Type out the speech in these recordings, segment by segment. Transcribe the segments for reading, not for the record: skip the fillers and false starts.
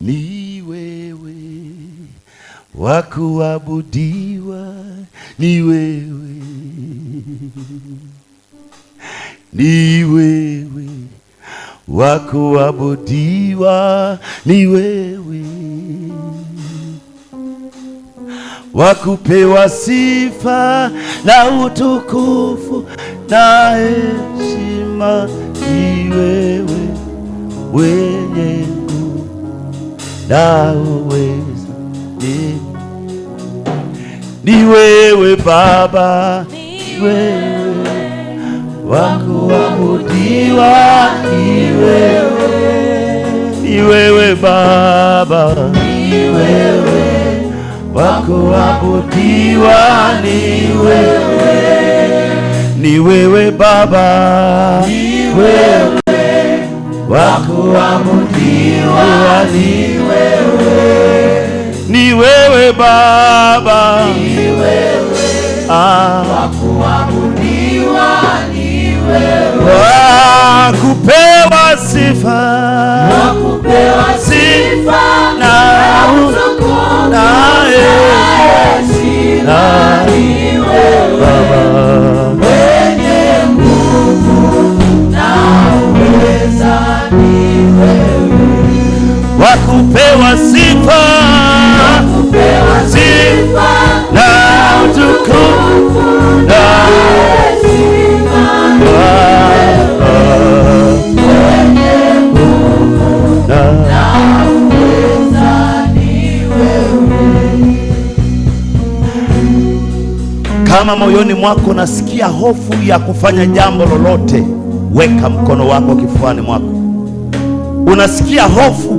Ni wewe wa kuabudiwa, ni wewe, ni wewe wa kuabudiwa, ni wewe wa kupewa sifa na utukufu na heshima, ni wewe wenye nguvu na uweza, ni wewe Baba, ni wewe wa kuabudiwa, ni wewe Baba, ni wewe wa kuabudiwa, ni wewe Baba, ni wewe wa kuabudiwa, ni wewe Baba, ni wewe wa kuabudiwa, ni wewe wa kupewa sifa, wa kupewa sifa na utukufu na heshima, ni wewe Baba mwenye nguvu na uweza, ni wewe wa kupewa sifa, wa kupewa sifa na utukufu na heshima, mwenye nguvu na uweza, ni wewe. Kama moyoni mwako nasikia hofu ya kufanya jambo lolote, weka mkono wako kifuani mwako. Unasikia hofu,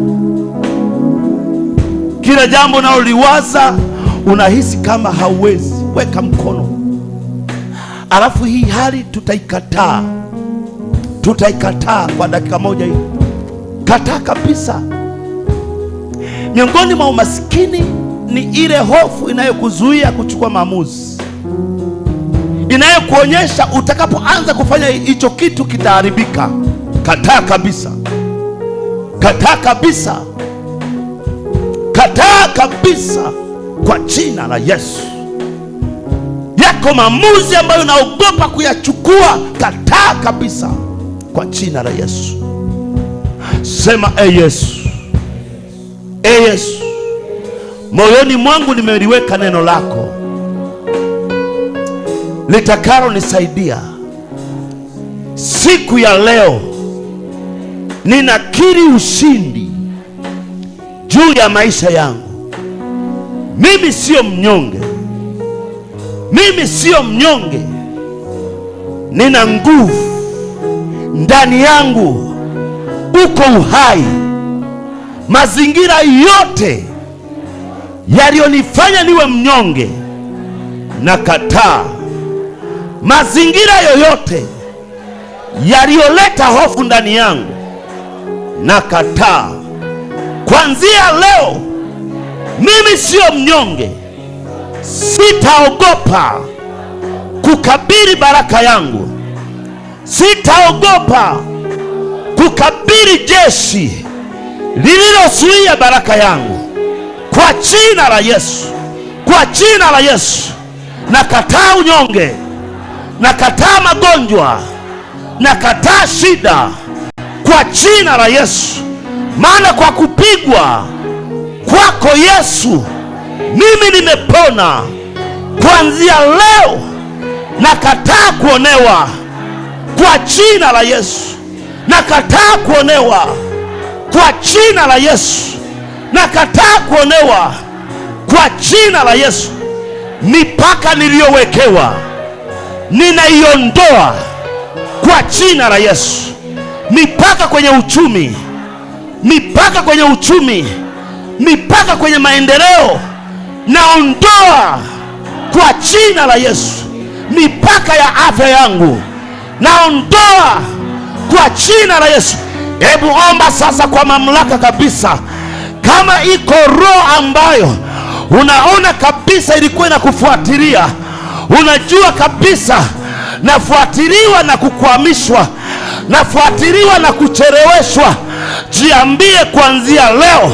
kila jambo unaloliwaza unahisi kama hauwezi, weka mkono. Alafu hii hali tutaikataa kwa dakika moja hii. Kataa kabisa. Miongoni mwa umaskini ni ile hofu inayokuzuia kuchukua maamuzi, inayokuonyesha utakapoanza kufanya hicho kitu kitaharibika. Kataa kabisa, kataa kabisa, kataa kabisa kwa jina la Yesu. Yako maamuzi ambayo unaogopa kuyachukua, kataa kabisa kwa jina la Yesu. Sema Yesu, Yesu, moyoni mwangu nimeliweka neno lako litakalo nisaidia siku ya leo. Ninakiri ushindi juu ya maisha yangu. Mimi sio mnyonge, mimi sio mnyonge. Nina nguvu ndani yangu, uko uhai. Mazingira yote yaliyonifanya niwe mnyonge nakataa. Mazingira yoyote yaliyoleta hofu ndani yangu nakataa. Kuanzia leo mimi sio mnyonge. Sitaogopa kukabili baraka yangu. Sitaogopa kukabili jeshi lililozuia baraka yangu. Kwa jina la Yesu, kwa jina la Yesu, nakataa unyonge, nakataa magonjwa, nakataa shida kwa jina la Yesu. Maana kwa kupigwa kwako Yesu mimi nimepona. Kuanzia leo nakataa kuonewa kwa jina la Yesu. Nakataa kuonewa kwa jina la Yesu. Nakataa kuonewa kwa jina la Yesu. Mipaka niliyowekewa ninaiondoa kwa jina la Yesu. Mipaka kwenye uchumi, mipaka kwenye uchumi, mipaka kwenye maendeleo naondoa kwa jina la Yesu. Mipaka ya afya yangu naondoa kwa jina la Yesu. Hebu omba sasa kwa mamlaka kabisa. Kama iko roho ambayo unaona kabisa ilikuwa inakufuatilia, unajua kabisa nafuatiliwa na kukwamishwa, nafuatiliwa na kucheleweshwa, jiambie kuanzia leo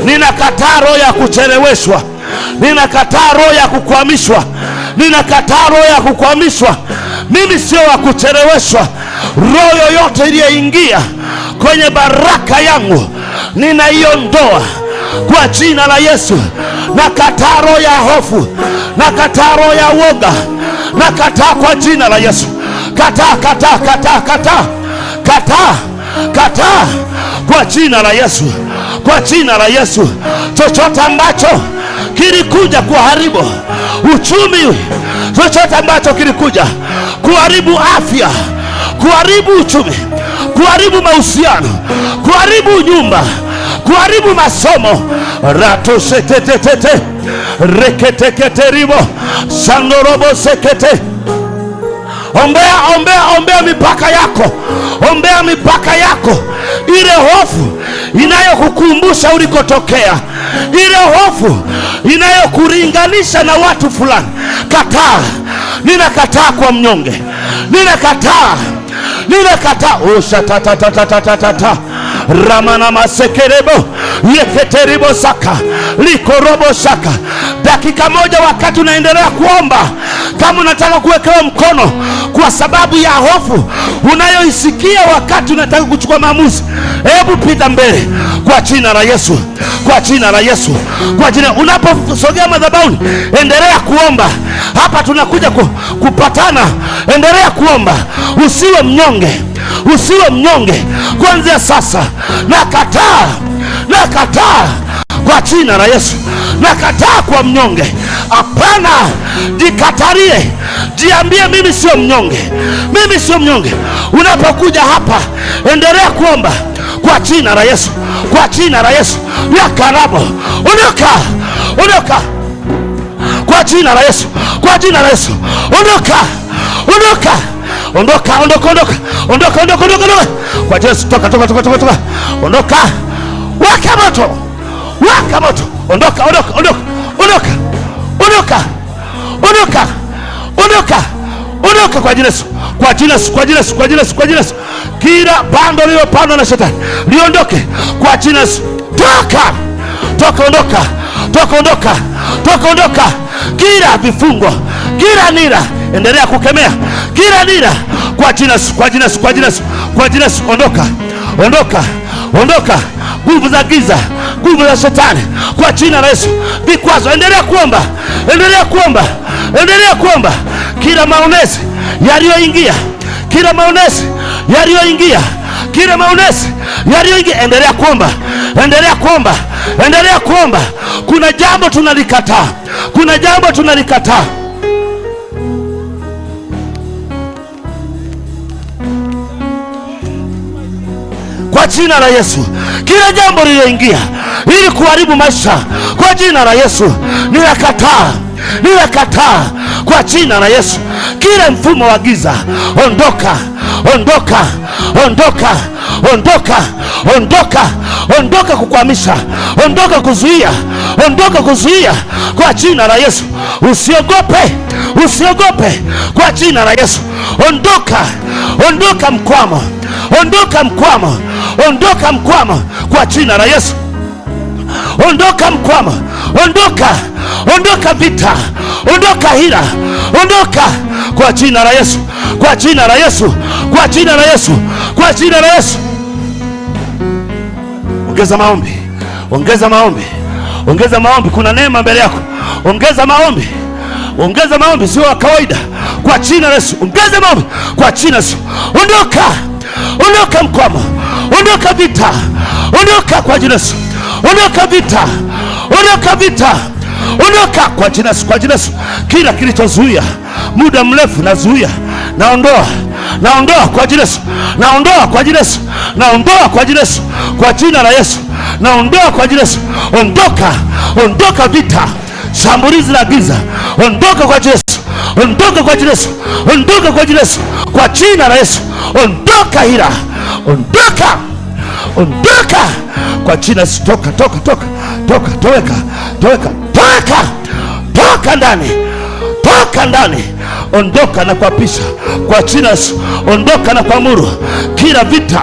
Ninakataa roho ya kucheleweshwa. Ninakataa roho ya kukwamishwa. Ninakataa roho ya kukwamishwa. Mimi sio wa kucheleweshwa. Roho yoyote iliyoingia kwenye baraka yangu ninaiondoa kwa jina la Yesu. Nakataa roho ya hofu. Nakataa roho ya woga. Nakataa kwa jina la Yesu. Kataa, kataa, kataa, kataa, kataa, kataa kwa jina la Yesu. Kwa jina la Yesu. Chochote ambacho kilikuja kuharibu uchumi, chochote ambacho kilikuja kuharibu afya, kuharibu uchumi, kuharibu mahusiano, kuharibu nyumba, kuharibu masomo, ratosetetetete reketeketeribo sandorobo sekete. Ombea, ombea, ombea mipaka yako. Ombea mipaka yako. Ile hofu inayokukumbusha ulikotokea, ile hofu inayokuringanisha na watu fulani, kataa. Ninakataa kwa mnyonge. Ninakataa. Ninakataa. Ushatatatatatatata ramana masekerebo yeketeribo saka likorobo saka. Dakika moja wakati unaendelea kuomba, kama unataka kuwekewa mkono kwa sababu ya hofu unayoisikia wakati unataka kuchukua maamuzi, hebu pita mbele kwa jina la Yesu. Kwa jina la Yesu. Kwa jina, unaposogea madhabahuni endelea kuomba. Hapa tunakuja kupatana. Endelea kuomba. Usiwe mnyonge. Usiwe mnyonge. Kuanzia sasa nakataa. Nakataa kwa jina la Yesu. Nakataa kwa mnyonge. Hapana, jikatarie. Jiambie mimi sio mnyonge. Mimi sio mnyonge. Unapokuja hapa endelea kuomba kwa jina la Yesu. Kwa jina la Yesu. Ya karabo. Ondoka. Ondoka. Kwa jina la Yesu. Kwa jina la Yesu. Ondoka. Ondoka. Ondoka, ondoka, ondoka. Ondoka, ondoka, ondoka. Kwa jina la Yesu. Toka, toka, toka, toka, toka. Ondoka. Waka moto. Waka moto. Ondoka, ondoka, ondoka. Ondoka. Ondoka. Ondoka. Ondoka. Ondoka kwa jina la Yesu. Kwa jina la Yesu. Kwa jina la Yesu. Kwa jina la Yesu. Kwa jina la Yesu. Kila pando lililopandwa na shetani liondoke kwa jina la Yesu. Toka. Toka, ondoka. Toka, ondoka. Toka, ondoka. Kila vifungo, kila nira, endelea kukemea kila nira kwa jina la Yesu. Kwa jina la Yesu. Kwa jina la Yesu. Kwa jina la Yesu. Ondoka. Ondoka. Ondoka. Nguvu za giza, nguvu za shetani kwa jina la Yesu. Vikwazo, endelea kuomba. Endelea kuomba. Endelea kuomba. Kila maonezi yaliyoingia, kila maonezi yaliyoingia, kila maonezi yaliyoingia, endelea kuomba. Endelea kuomba. Endelea kuomba. Kuna jambo tunalikataa. Kuna jambo tunalikataa. Kwa jina la Yesu. Kila jambo lililoingia ili kuharibu maisha, kwa jina la Yesu ninakataa. Ninakataa kwa jina la Yesu. Kila mfumo wa giza, ondoka. Ondoka. Ondoka. Ondoka. Ondoka. Ondoka kukwamisha. Ondoka kuzuia. Ondoka kuzuia kwa jina la Yesu. Usiogope. Usiogope kwa jina la Yesu. Ondoka. Ondoka mkwamo. Ondoka mkwamo. Ondoka mkwamo kwa jina la Yesu. Ondoka mkwamo. Ondoka. Ondoka vita. Ondoka hila. Ondoka kwa jina la Yesu. Kwa jina la Yesu. Kwa jina la Yesu. Kwa jina la Yesu. Ongeza maombi. Ongeza maombi. Ongeza maombi. Kuna neema mbele yako. Ongeza maombi. Ongeza maombi, sio wa kawaida. Kwa jina la Yesu. Ongeza maombi kwa jina la Yesu. Ondoka. Ondoka mkwamo. Ondoka vita. Ondoka kwa jina la Yesu. Ondoka vita. Ondoka vita. Ondoka kwa jina la Yesu. Kwa jina la Yesu. Kila kilichozuia muda mrefu nazuia. Naondoa. Naondoa kwa jina la Yesu. Naondoa kwa jina la Yesu. Naondoa kwa jina la Yesu. Kwa jina la Yesu. Naondoa kwa jina la Yesu. Ondoka. Ondoka vita. Shambulizi la giza. Ondoka kwa jina la Yesu. Ondoka kwa jina la Yesu. Ondoka kwa jina la Yesu. Kwa jina la Yesu. Ondoka hila. Ondoka. Ondoka kwa jina la Yesu. Toka, toka, toka. Toka, toweka. Toweka. Toka. Toka ndani. Toka ndani. Ondoka na kuapisha kwa jina la Yesu. Ondoka na kuamuru kila vita